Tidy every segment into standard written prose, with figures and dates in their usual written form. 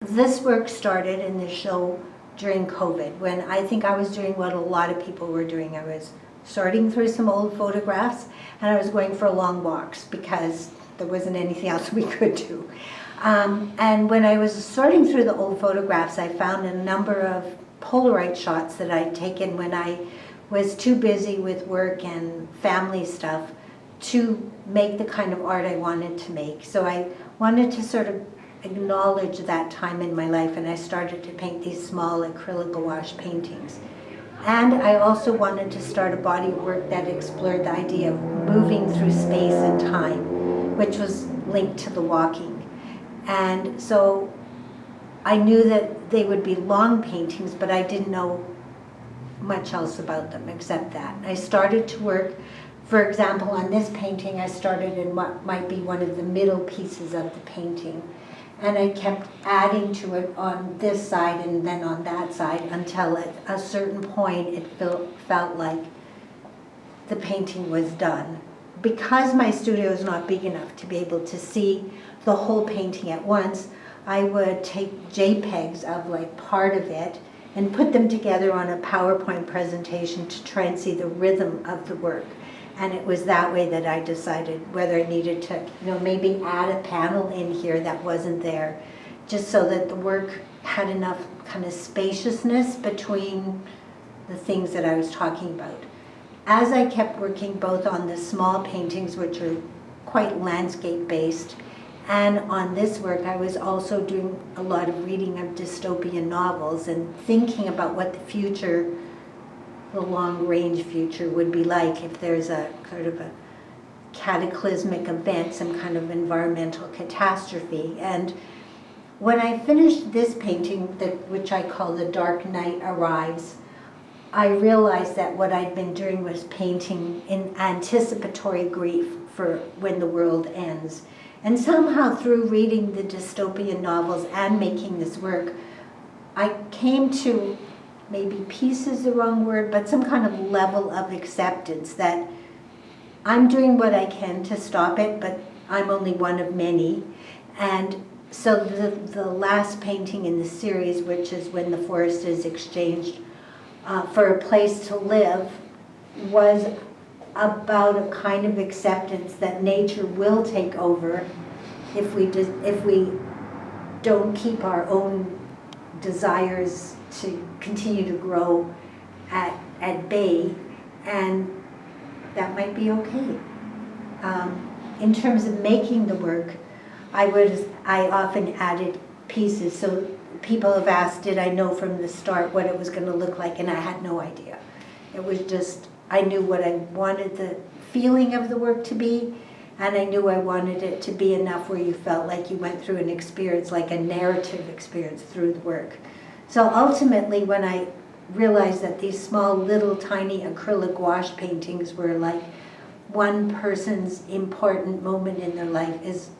this work started in the show during COVID, when I think I was doing what a lot of people were doing. I was sorting through some old photographs, and I was going for long walks because there wasn't anything else we could do. And when I was sorting through the old photographs, I found a number of Polaroid shots that I'd taken when I was too busy with work and family stuff to make the kind of art I wanted to make. So I wanted to sort of acknowledge that time in my life, and I started to paint these small acrylic gouache paintings. And I also wanted to start a body of work that explored the idea of moving through space and time, which was linked to the walking. And so I knew that they would be long paintings, but I didn't know much else about them except that. I started to work, for example, on this painting, I started in what might be one of the middle pieces of the painting. And I kept adding to it on this side and then on that side until at a certain point it felt like the painting was done. Because my studio is not big enough to be able to see the whole painting at once, I would take JPEGs of like part of it and put them together on a PowerPoint presentation to try and see the rhythm of the work. And it was that way that I decided whether I needed to, maybe add a panel in here that wasn't there, just so that the work had enough kind of spaciousness between the things that I was talking about. As I kept working both on the small paintings, which are quite landscape-based, and on this work, I was also doing a lot of reading of dystopian novels and thinking about what the future, the long-range future, would be like if there's a sort of a cataclysmic event, some kind of environmental catastrophe. And when I finished this painting, which I call The Dark Night Arrives, I realized that what I'd been doing was painting in anticipatory grief for when the world ends. And somehow through reading the dystopian novels and making this work, I came to, maybe peace is the wrong word, but some kind of level of acceptance that I'm doing what I can to stop it, but I'm only one of many. And so the last painting in the series, which is When the Forest is Exchanged for a Place to Live, was about a kind of acceptance that nature will take over if we don't keep our own desires to continue to grow at bay, and that might be okay. In terms of making the work, I often added pieces. So people have asked, did I know from the start what it was going to look like? And I had no idea. It was just, I knew what I wanted the feeling of the work to be, and I knew I wanted it to be enough where you felt like you went through an experience, like a narrative experience through the work. So ultimately, when I realized that these small, little, tiny acrylic gouache paintings were like one person's important moment in their life, is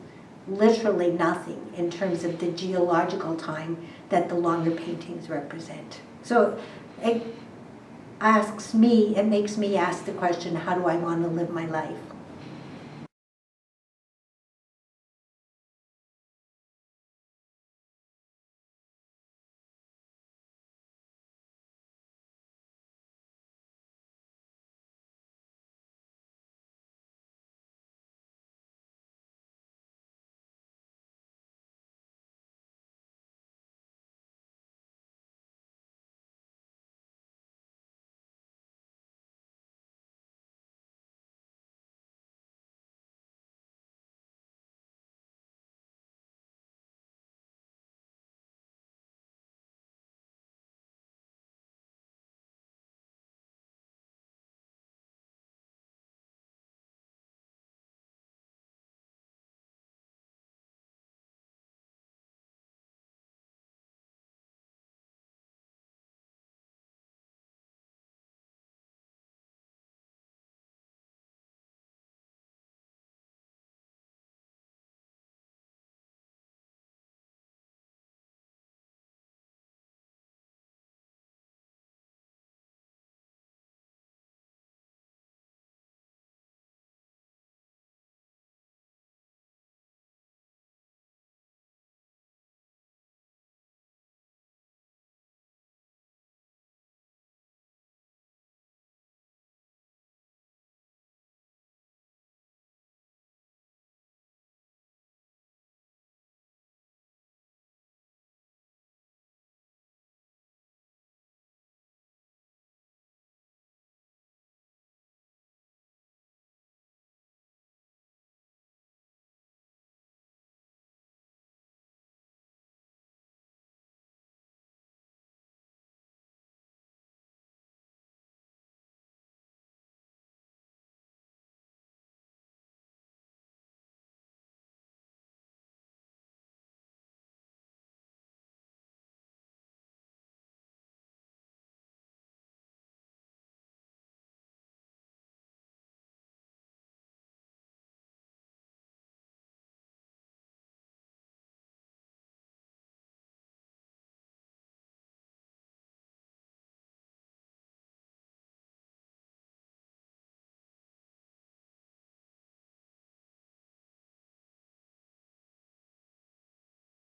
literally nothing in terms of the geological time that the longer paintings represent. So it makes me ask the question, how do I want to live my life?